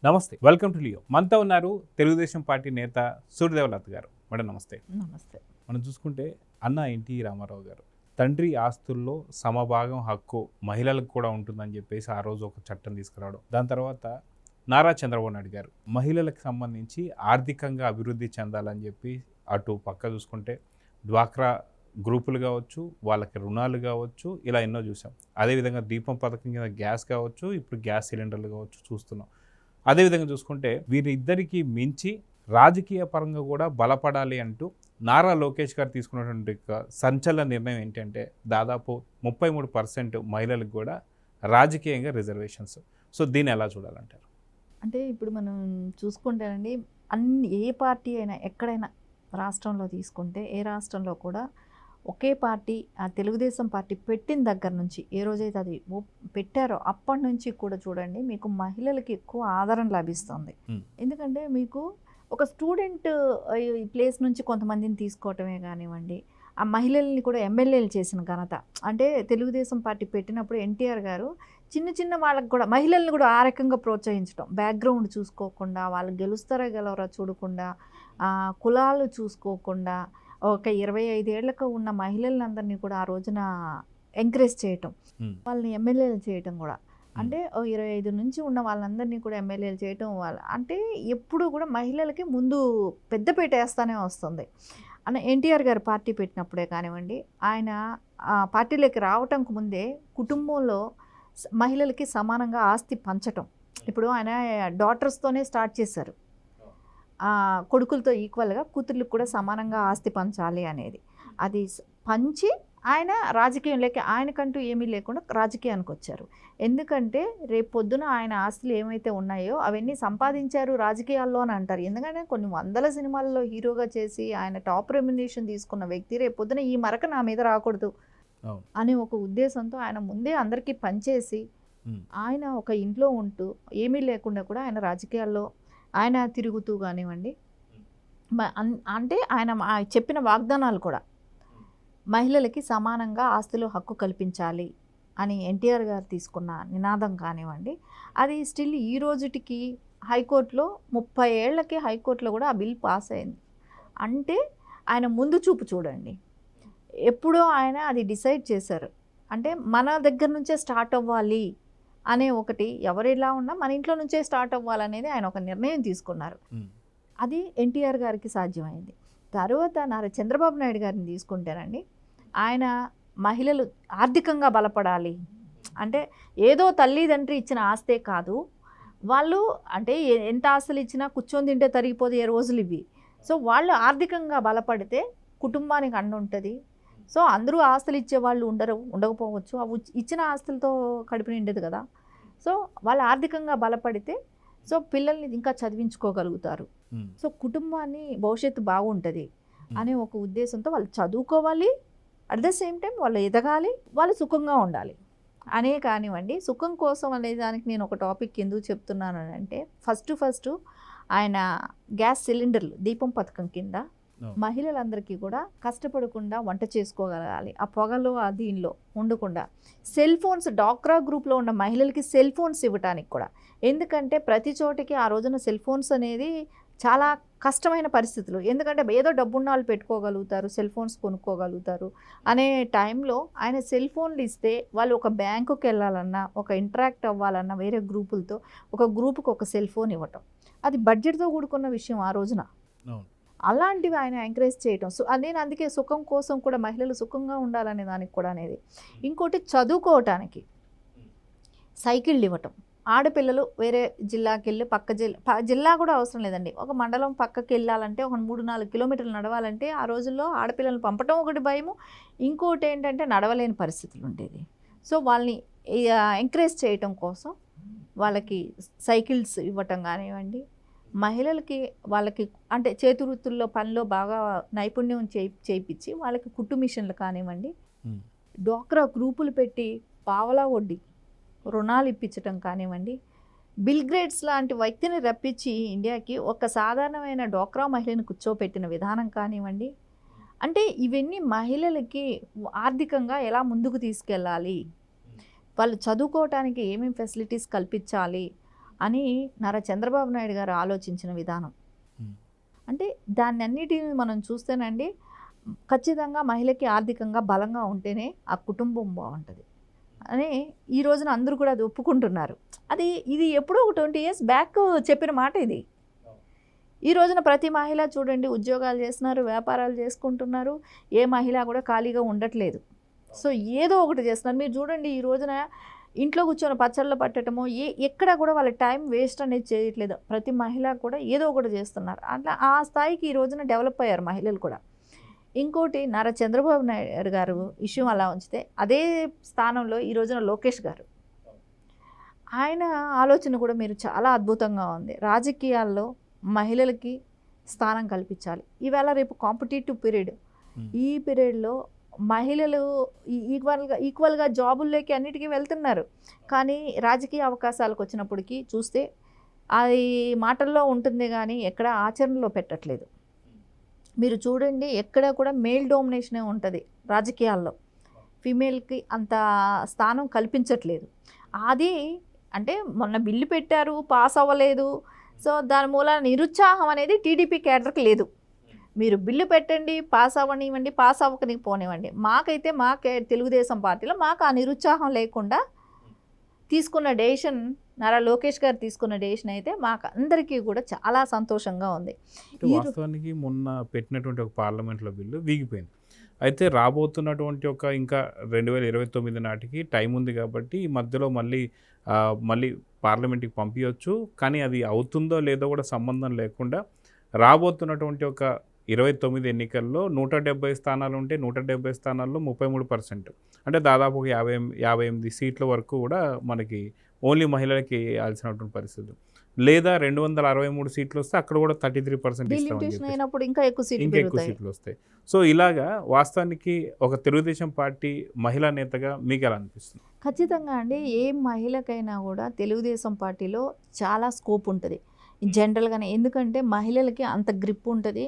నమస్తే, welcome to Leo. మనతో ఉన్నారు తెలుగుదేశం పార్టీ నేత సూర్యదేవలత్ గారు. మేడం నమస్తే. నమస్తే. మనం చూసుకుంటే అన్న ఎన్టీ రామారావు గారు తండ్రి ఆస్తుల్లో సమభాగం హక్కు మహిళలకు కూడా ఉంటుందని చెప్పేసి ఆ రోజు ఒక చట్టం తీసుకురావడం. దాని తర్వాత నారా చంద్రబాబు నాయుడు గారు మహిళలకు సంబంధించి ఆర్థికంగా అభివృద్ధి చెందాలని చెప్పి అటు పక్క చూసుకుంటే డ్వాక్రా గ్రూపులు కావచ్చు, వాళ్ళకి రుణాలు కావచ్చు, ఇలా ఎన్నో చూసాం. అదేవిధంగా దీపం పథకం కింద గ్యాస్ కావచ్చు, ఇప్పుడు గ్యాస్ సిలిండర్లు కావచ్చు చూస్తున్నాం. అదేవిధంగా చూసుకుంటే వీరిద్దరికీ మించి రాజకీయ పరంగా కూడా బలపడాలి అంటూ నారా లోకేష్ గారు తీసుకున్నటువంటి సంచలన నిర్ణయం ఏంటంటే దాదాపు 33% మహిళలకు కూడా రాజకీయంగా రిజర్వేషన్స్. సో దీన్ని ఎలా చూడాలంటారు? అంటే ఇప్పుడు మనం చూసుకుంటేనండి, ఏ పార్టీ అయినా ఎక్కడైనా రాష్ట్రంలో తీసుకుంటే ఏ రాష్ట్రంలో కూడా ఒకే పార్టీ, ఆ తెలుగుదేశం పార్టీ పెట్టిన దగ్గర నుంచి ఏ రోజైతే అది పెట్టారో అప్పటి నుంచి కూడా చూడండి మీకు మహిళలకి ఎక్కువ ఆదరణ లభిస్తుంది. ఎందుకంటే మీకు ఒక స్టూడెంట్ ప్లేస్ నుంచి కొంతమందిని తీసుకోవటమే కానివ్వండి, ఆ మహిళల్ని కూడా ఎమ్మెల్యేలు చేసిన ఘనత. అంటే తెలుగుదేశం పార్టీ పెట్టినప్పుడు ఎన్టీఆర్ గారు చిన్న చిన్న వాళ్ళకి కూడా మహిళల్ని కూడా ఆ రకంగా ప్రోత్సహించడం, బ్యాక్గ్రౌండ్ చూసుకోకుండా, వాళ్ళు గెలుస్తారా గెలవరా చూడకుండా, కులాలు చూసుకోకుండా ఒక 25 ఏళ్లకు ఉన్న మహిళలందరినీ కూడా ఆ రోజున ఎంకరేజ్ చేయటం, వాళ్ళని ఎమ్మెల్యేలు చేయటం కూడా. అంటే 25 నుంచి ఉన్న వాళ్ళందరినీ కూడా ఎమ్మెల్యేలు చేయటం అంటే ఎప్పుడు కూడా మహిళలకి ముందు పెద్దపీట వేస్తూనే వస్తుంది. అన్న ఎన్టీఆర్ గారు పార్టీ పెట్టినప్పుడే కానివ్వండి, ఆయన పార్టీలోకి రావటంకు ముందే కుటుంబంలో మహిళలకి సమానంగా ఆస్తి పంచటం. ఇప్పుడు ఆయన డాటర్స్తోనే స్టార్ట్ చేశారు, కొడుకులతో ఈక్వల్గా కూతుర్లకు కూడా సమానంగా ఆస్తి పంచాలి అనేది. అది పంచి ఆయన రాజకీయంలోకి ఆయనకంటూ ఏమీ లేకుండా రాజకీయానికి వచ్చారు. ఎందుకంటే రేపు పొద్దున ఆయన ఆస్తులు ఏమైతే ఉన్నాయో అవన్నీ సంపాదించారు రాజకీయాల్లో అని అంటారు. ఎందుకంటే కొన్ని వందల సినిమాల్లో హీరోగా చేసి ఆయన టాప్ రెమ్యునరేషన్ తీసుకున్న వ్యక్తి రేపు పొద్దున ఈ మరక నా మీద రాకూడదు అనే ఒక ఉద్దేశంతో ఆయన ముందే అందరికీ పనిచేసి ఆయన ఒక ఇంట్లో ఉంటూ ఏమీ లేకుండా కూడా ఆయన రాజకీయాల్లో ఆయన తిరుగుతూ కానివ్వండి, అంటే ఆయన చెప్పిన వాగ్దానాలు కూడా మహిళలకి సమానంగా ఆస్తిలో హక్కు కల్పించాలి అని ఎన్టీఆర్ గారు తీసుకున్న నినాదం కానివ్వండి, అది స్టిల్ ఈ రోజుటికి హైకోర్టులో 30 ఏళ్లకి హైకోర్టులో కూడా ఆ బిల్ పాస్ అయింది. అంటే ఆయన ముందు చూపు చూడండి, ఎప్పుడో ఆయన అది డిసైడ్ చేశారు. అంటే మన దగ్గర నుంచే స్టార్ట్ అవ్వాలి అనే ఒకటి, ఎవరిలా ఉన్నా మన ఇంట్లో నుంచే స్టార్ట్ అవ్వాలనేది ఆయన ఒక నిర్ణయం తీసుకున్నారు. అది ఎన్టీఆర్ గారికి సాధ్యమైంది. తర్వాత నారా చంద్రబాబు నాయుడు గారిని తీసుకుంటేనండి, ఆయన మహిళలు ఆర్థికంగా బలపడాలి అంటే ఏదో తల్లిదండ్రి ఇచ్చిన ఆస్తే కాదు, వాళ్ళు అంటే ఎంత ఆస్తులు ఇచ్చినా కూర్చొని తింటే తరిగిపోతే ఏ రోజులు ఇవి. సో వాళ్ళు ఆర్థికంగా బలపడితే కుటుంబానికి అండ ఉంటుంది. సో అందరూ ఆస్తులు ఇచ్చేవాళ్ళు ఉండకపోవచ్చు, అవి ఇచ్చిన ఆస్తులతో కడుపు నిండదు కదా. సో వాళ్ళు ఆర్థికంగా బలపడితే సో పిల్లల్ని ఇంకా చదివించుకోగలుగుతారు, సో కుటుంబాన్ని భవిష్యత్తు బాగుంటుంది అనే ఒక ఉద్దేశంతో వాళ్ళు చదువుకోవాలి, అట్ ద సేమ్ టైం వాళ్ళు ఎదగాలి, వాళ్ళు సుఖంగా ఉండాలి అనే కానివ్వండి. సుఖం కోసం అనే దానికి నేను ఒక టాపిక్ ఎందుకు చెప్తున్నాను అంటే, ఫస్ట్ ఆయన గ్యాస్ సిలిండర్లు దీపం పథకం కింద మహిళలందరికీ కూడా కష్టపడకుండా వంట చేసుకోగలగాలి, ఆ పొగలో ఆ దీనిలో ఉండకుండా. సెల్ ఫోన్స్, డాక్రా గ్రూప్లో ఉన్న మహిళలకి సెల్ ఫోన్స్ ఇవ్వటానికి కూడా, ఎందుకంటే ప్రతి చోటికి ఆ రోజున సెల్ ఫోన్స్ అనేది చాలా కష్టమైన పరిస్థితులు. ఎందుకంటే ఏదో డబ్బున్న వాళ్ళు పెట్టుకోగలుగుతారు, సెల్ ఫోన్స్ కొనుక్కోగలుగుతారు అనే టైంలో ఆయన సెల్ ఫోన్లు ఇస్తే వాళ్ళు ఒక బ్యాంకుకి వెళ్ళాలన్నా, ఒక ఇంటరాక్ట్ అవ్వాలన్నా వేరే గ్రూపులతో ఒక గ్రూపుకి ఒక సెల్ ఫోన్ ఇవ్వటం, అది బడ్జెట్తో కూడుకున్న విషయం ఆ రోజున. అలాంటివి ఆయన ఎంకరేజ్ చేయటం. సో నేను అందుకే సుఖం కోసం కూడా మహిళలు సుఖంగా ఉండాలనే దానికి కూడా అనేది. ఇంకోటి చదువుకోవటానికి సైకిళ్ళు ఇవ్వటం. ఆడపిల్లలు వేరే జిల్లాకి వెళ్ళి జిల్లా కూడా అవసరం లేదండి, ఒక మండలం పక్కకి వెళ్ళాలంటే ఒక 3-4 కిలోమీటర్లు నడవాలంటే ఆ రోజుల్లో ఆడపిల్లలను పంపటం ఒకటి భయము, ఇంకోటి ఏంటంటే నడవలేని పరిస్థితులు ఉండేది. సో వాళ్ళని ఎంకరేజ్ చేయటం కోసం వాళ్ళకి సైకిల్స్ ఇవ్వటం కానివ్వండి, మహిళలకి వాళ్ళకి అంటే చేతి వృత్తుల్లో పనిలో బాగా నైపుణ్యం చేయించి వాళ్ళకి కుట్టు మిషన్లు కానివ్వండి, డ్వాక్రా గ్రూపులు పెట్టి పావలా వడ్డీ రుణాలు ఇప్పించటం కానివ్వండి, బిల్ గేట్స్ లాంటి వ్యక్తిని రప్పించి ఇండియాకి ఒక సాధారణమైన డ్వాక్రా మహిళని కూర్చోపెట్టిన విధానం కానివ్వండి. అంటే ఇవన్నీ మహిళలకి ఆర్థికంగా ఎలా ముందుకు తీసుకెళ్ళాలి, వాళ్ళు చదువుకోవటానికి ఏమేమి ఫెసిలిటీస్ కల్పించాలి అని నారా చంద్రబాబు నాయుడు గారు ఆలోచించిన విధానం. అంటే దాన్ని అన్నిటిని మనం చూస్తేనండి ఖచ్చితంగా మహిళకి ఆర్థికంగా బలంగా ఉంటేనే ఆ కుటుంబం బాగుంటుంది అని ఈ రోజున అందరూ కూడా అది ఒప్పుకుంటున్నారు. ఇది ఎప్పుడో ఒక 20 years బ్యాక్ చెప్పిన మాట ఇది. ఈ రోజున ప్రతి మహిళ చూడండి ఉద్యోగాలు చేస్తున్నారు, వ్యాపారాలు చేసుకుంటున్నారు, ఏ మహిళ కూడా ఖాళీగా ఉండట్లేదు. సో ఏదో ఒకటి చేస్తున్నారు. మీరు చూడండి ఈ రోజున ఇంట్లో కూర్చొని పచ్చళ్ళు పట్టడము ఎక్కడ కూడా వాళ్ళ టైం వేస్ట్ అనేది చేయట్లేదు. ప్రతి మహిళ కూడా ఏదో ఒకటి చేస్తున్నారు. అట్లా ఆ స్థాయికి ఈ రోజున డెవలప్ అయ్యారు మహిళలు కూడా. ఇంకోటి నారా చంద్రబాబు నాయుడు గారు ఇష్యూ అలా ఉంచితే అదే స్థానంలో ఈ రోజున లోకేష్ గారు ఆయన ఆలోచన కూడా మీరు చాలా అద్భుతంగా ఉంది. రాజకీయాల్లో మహిళలకి స్థానం కల్పించాలి. ఈవేళ రేపు కాంపిటేటివ్ పీరియడ్, ఈ పీరియడ్లో మహిళలు ఈక్వల్గా జాబుల్లోకి అన్నిటికీ వెళ్తున్నారు. కానీ రాజకీయ అవకాశాలకు వచ్చినప్పటికీ చూస్తే అది మాటల్లో ఉంటుంది కానీ ఎక్కడ ఆచరణలో పెట్టట్లేదు. మీరు చూడండి ఎక్కడ కూడా మేల్ డామినేషనే ఉంటుంది రాజకీయాల్లో, ఫీమేల్కి అంత స్థానం కల్పించట్లేదు. అది అంటే మొన్న బిల్లు పెట్టారు, పాస్ అవ్వలేదు. సో దాని మూలాన నిరుత్సాహం అనేది టీడీపీ క్యాడర్కి లేదు. మీరు బిల్లు పెట్టండి, పాస్ అవ్వనివ్వండి, పాస్ అవ్వకని పోనివ్వండి, మాకైతే తెలుగుదేశం పార్టీలో మాకు ఆ నిరుత్సాహం లేకుండా తీసుకున్న డెసిషన్, నారా లోకేష్ గారు తీసుకున్న డెసిషన్ అయితే మాకు అందరికీ కూడా చాలా సంతోషంగా ఉంది. వాస్తవానికి మొన్న పెట్టినటువంటి ఒక పార్లమెంట్లో బిల్లు వీగిపోయింది. అయితే రాబోతున్నటువంటి ఒక ఇంకా 2029 నాటికి టైం ఉంది కాబట్టి ఈ మధ్యలో మళ్ళీ పార్లమెంట్కి పంపించవచ్చు. కానీ అది అవుతుందో లేదో కూడా సంబంధం లేకుండా రాబోతున్నటువంటి ఒక 29 ఎన్నికల్లో 170 స్థానాలు ఉంటే 170 స్థానాల్లో 33%, అంటే దాదాపు 58 సీట్ల వరకు కూడా మనకి ఓన్లీ మహిళలకి ఇవ్వాల్సినటువంటి పరిస్థితి. లేదా 263 సీట్లు వస్తే అక్కడ కూడా 33% ఇస్తామని ఇంకా ఎక్కువ సీట్లు వస్తాయి. సో ఇలాగా వాస్తవానికి ఒక తెలుగుదేశం పార్టీ మహిళా నేతగా మీకు ఎలా అనిపిస్తుంది? ఖచ్చితంగా అండి, ఏ మహిళకైనా కూడా తెలుగుదేశం పార్టీలో చాలా స్కోప్ ఉంటుంది జనరల్గానే. ఎందుకంటే మహిళలకి అంత గ్రిప్ ఉంటుంది.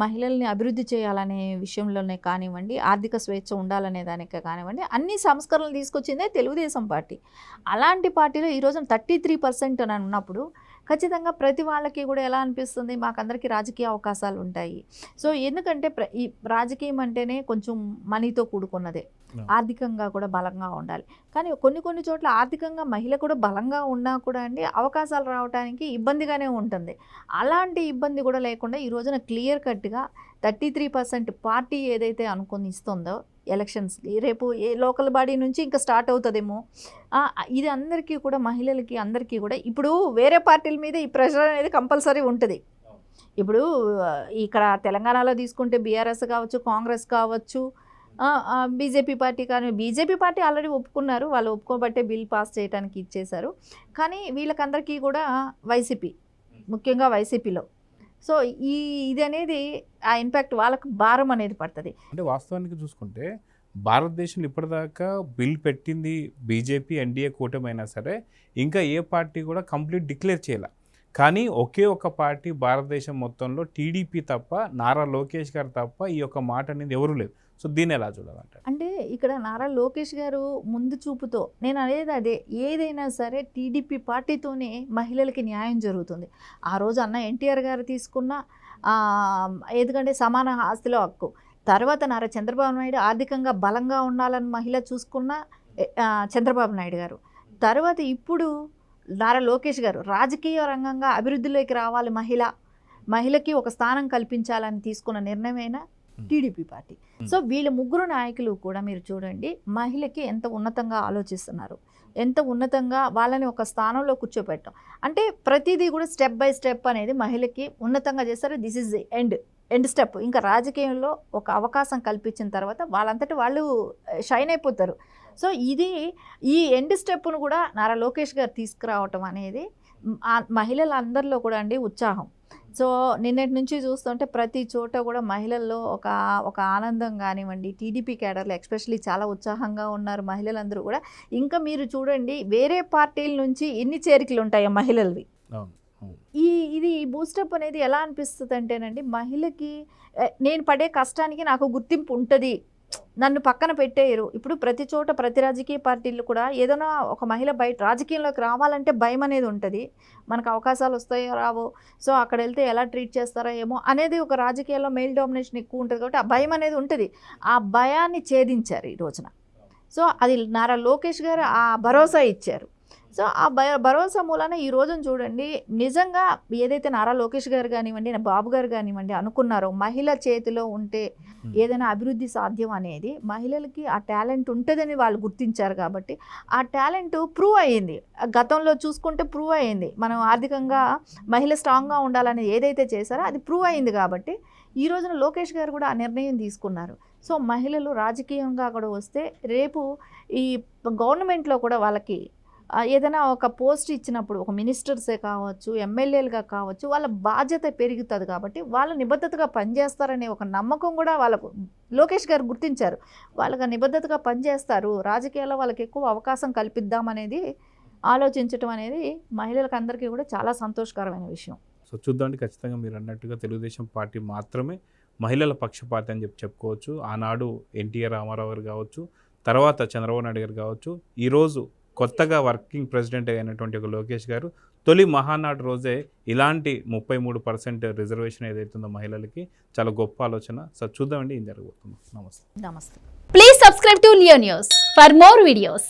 మహిళల్ని అభివృద్ధి చేయాలనే విషయంలోనే కానివ్వండి, ఆర్థిక స్వేచ్ఛ ఉండాలనే దానికే కానివ్వండి, అన్ని సంస్కరణలు తీసుకొచ్చిందే తెలుగుదేశం పార్టీ. అలాంటి పార్టీలో ఈరోజు 33% అని ఉన్నప్పుడు ఖచ్చితంగా ప్రతి వాళ్ళకి కూడా ఎలా అనిపిస్తుంది, మాకందరికీ రాజకీయ అవకాశాలు ఉంటాయి. సో ఎందుకంటే ఈ రాజకీయం అంటేనే కొంచెం మనీతో కూడుకున్నదే, ఆర్థికంగా కూడా బలంగా ఉండాలి. కానీ కొన్ని చోట్ల ఆర్థికంగా మహిళ కూడా బలంగా ఉన్నా కూడా అండి అవకాశాలు రావడానికి ఇబ్బందిగానే ఉంటుంది. అలాంటి ఇబ్బంది కూడా లేకుండా ఈ రోజున క్లియర్ కట్గా 33% పార్టీ ఏదైతే అనుకుని ఇస్తుందో ఎలక్షన్స్కి, రేపు ఏ లోకల్ బాడీ నుంచి ఇంకా స్టార్ట్ అవుతుందేమో, ఇది అందరికీ కూడా మహిళలకి అందరికీ కూడా ఇప్పుడు వేరే పార్టీల మీద ఈ ప్రెషర్ అనేది కంపల్సరీ ఉంటుంది. ఇప్పుడు ఇక్కడ తెలంగాణలో తీసుకుంటే బీఆర్ఎస్ కావచ్చు, కాంగ్రెస్ కావచ్చు, బీజేపీ పార్టీ కానీ, బీజేపీ పార్టీ ఆల్రెడీ ఒప్పుకున్నారు, వాళ్ళు ఒప్పుకోబట్టే బిల్ పాస్ చేయడానికి ఇచ్చేశారు. కానీ వీళ్ళకందరికీ కూడా వైసీపీ, ముఖ్యంగా వైసీపీలో సో ఇది అనేది ఆ ఇంపాక్ట్ వాళ్ళకు భారం అనేది పడుతుంది. అంటే వాస్తవానికి చూసుకుంటే భారతదేశంలో ఇప్పటిదాకా బిల్ పెట్టింది బీజేపీ ఎన్డీఏ కూటమైనా సరే ఇంకా ఏ పార్టీ కూడా కంప్లీట్ డిక్లేర్ చేయాలి. కానీ ఒకే ఒక పార్టీ భారతదేశం మొత్తంలో టీడీపీ తప్ప, నారా లోకేష్ గారు తప్ప ఈ యొక్క మాట అనేది ఎవరు లేదు. సో దీన్ని ఎలా చూడాలంటారు? అంటే ఇక్కడ నారా లోకేష్ గారు ముందు చూపుతో, నేను అనేది అదే, ఏదైనా సరే టీడీపీ పార్టీతోనే మహిళలకి న్యాయం జరుగుతుంది. ఆ రోజు అన్న ఎన్టీఆర్ గారు తీసుకున్న ఎందుకంటే సమాన ఆస్తిలో హక్కు, తర్వాత నారా చంద్రబాబు నాయుడు ఆర్థికంగా బలంగా ఉండాలని మహిళ చూసుకున్న చంద్రబాబు నాయుడు గారు, తర్వాత ఇప్పుడు నారా లోకేష్ గారు రాజకీయ రంగంగా అభివృద్ధిలోకి రావాలి, మహిళకి ఒక స్థానం కల్పించాలని తీసుకున్న నిర్ణయమైన టీడీపీ పార్టీ. సో వీళ్ళ ముగ్గురు నాయకులు కూడా మీరు చూడండి మహిళకి ఎంత ఉన్నతంగా ఆలోచిస్తున్నారు, ఎంత ఉన్నతంగా వాళ్ళని ఒక స్థానంలో కూర్చోపెట్టాం. అంటే ప్రతిదీ కూడా స్టెప్ బై స్టెప్ అనేది మహిళకి ఉన్నతంగా చేస్తారు. This is end step. ఇంకా రాజకీయంలో ఒక అవకాశం కల్పించిన తర్వాత వాళ్ళంతటి వాళ్ళు షైన్ అయిపోతారు. సో ఈ ఎండ్ స్టెప్ను కూడా నారా లోకేష్ గారు తీసుకురావటం అనేది మహిళలందరిలో కూడా అండి ఉత్సాహం. సో నిన్నటి నుంచి చూస్తుంటే ప్రతి చోట కూడా మహిళల్లో ఒక ఆనందం కానివ్వండి, టీడీపీ క్యాడర్లు ఎస్పెషల్లీ చాలా ఉత్సాహంగా ఉన్నారు మహిళలందరూ కూడా. ఇంకా మీరు చూడండి వేరే పార్టీల నుంచి ఎన్ని చేరికలు ఉంటాయో మహిళలవి. ఇది బూస్టప్ అనేది ఎలా అనిపిస్తుంది అంటేనండి, మహిళకి నేను పడే కష్టానికి నాకు గుర్తింపు ఉంటుంది నన్ను పక్కన పెట్టేయరు. ఇప్పుడు ప్రతి చోట ప్రతి రాజకీయ పార్టీలు కూడా ఏదైనా ఒక మహిళ బయట రాజకీయంలోకి రావాలంటే భయం అనేది ఉంటుంది. మనకు అవకాశాలు వస్తాయో రావో, సో అక్కడ వెళ్తే ఎలా ట్రీట్ చేస్తారో ఏమో అనేది ఒక రాజకీయాల్లో మెయిల్ డామినేషన్ ఎక్కువ ఉంటుంది కాబట్టి ఆ భయం అనేది ఉంటుంది. ఆ భయాన్ని ఛేదించారు ఈ రోజున. సో అది నారా లోకేష్ గారు ఆ భరోసా ఇచ్చారు. సో ఆ భరోసా మూలాన ఈ రోజున చూడండి, నిజంగా ఏదైతే నారా లోకేష్ గారు కానివ్వండి, బాబు గారు కానివ్వండి అనుకున్నారో మహిళ చేతిలో ఉంటే ఏదైనా అభివృద్ధి సాధ్యం అనేది, మహిళలకి ఆ టాలెంట్ ఉంటుందని వాళ్ళు గుర్తించారు కాబట్టి ఆ టాలెంట్ ప్రూవ్ అయ్యింది. గతంలో చూసుకుంటే ప్రూవ్ అయ్యింది. మనం ఆర్థికంగా మహిళ స్ట్రాంగ్గా ఉండాలని ఏదైతే చేశారో అది ప్రూవ్ అయ్యింది కాబట్టి ఈ రోజున లోకేష్ గారు కూడా ఆ నిర్ణయం తీసుకున్నారు. సో మహిళలు రాజకీయంగా కూడా వస్తే రేపు ఈ గవర్నమెంట్లో కూడా వాళ్ళకి ఏదైనా ఒక పోస్ట్ ఇచ్చినప్పుడు ఒక మినిస్టర్సే కావచ్చు, ఎమ్మెల్యేలుగా కావచ్చు, వాళ్ళ బాధ్యత పెరుగుతుంది కాబట్టి వాళ్ళ నిబద్ధతగా పనిచేస్తారనే ఒక నమ్మకం కూడా వాళ్ళకు లోకేష్ గారు గుర్తించారు. వాళ్ళకి నిబద్ధతగా పనిచేస్తారు, రాజకీయాల్లో వాళ్ళకి ఎక్కువ అవకాశం కల్పిద్దామనేది ఆలోచించడం అనేది మహిళలకు అందరికీ కూడా చాలా సంతోషకరమైన విషయం. సో చూద్దామండి, ఖచ్చితంగా మీరు అన్నట్టుగా తెలుగుదేశం పార్టీ మాత్రమే మహిళల పక్షపాతి అని చెప్పుకోవచ్చు. ఆనాడు ఎన్టీఆర్ రామారావు గారు కావచ్చు, తర్వాత చంద్రబాబు నాయుడు గారు కావచ్చు, ఈరోజు కొత్తగా వర్కింగ్ ప్రెసిడెంట్ అయినటువంటి ఒక లోకేష్ గారు తొలి మహానాడు రోజే ఇలాంటి 33% రిజర్వేషన్ ఏదైతుందో మహిళలకి చాలా గొప్ప ఆలోచన. సో చూద్దామండి ఏం జరగబోతుందో. నమస్తే. నమస్తే. Please subscribe to Leo News for more videos.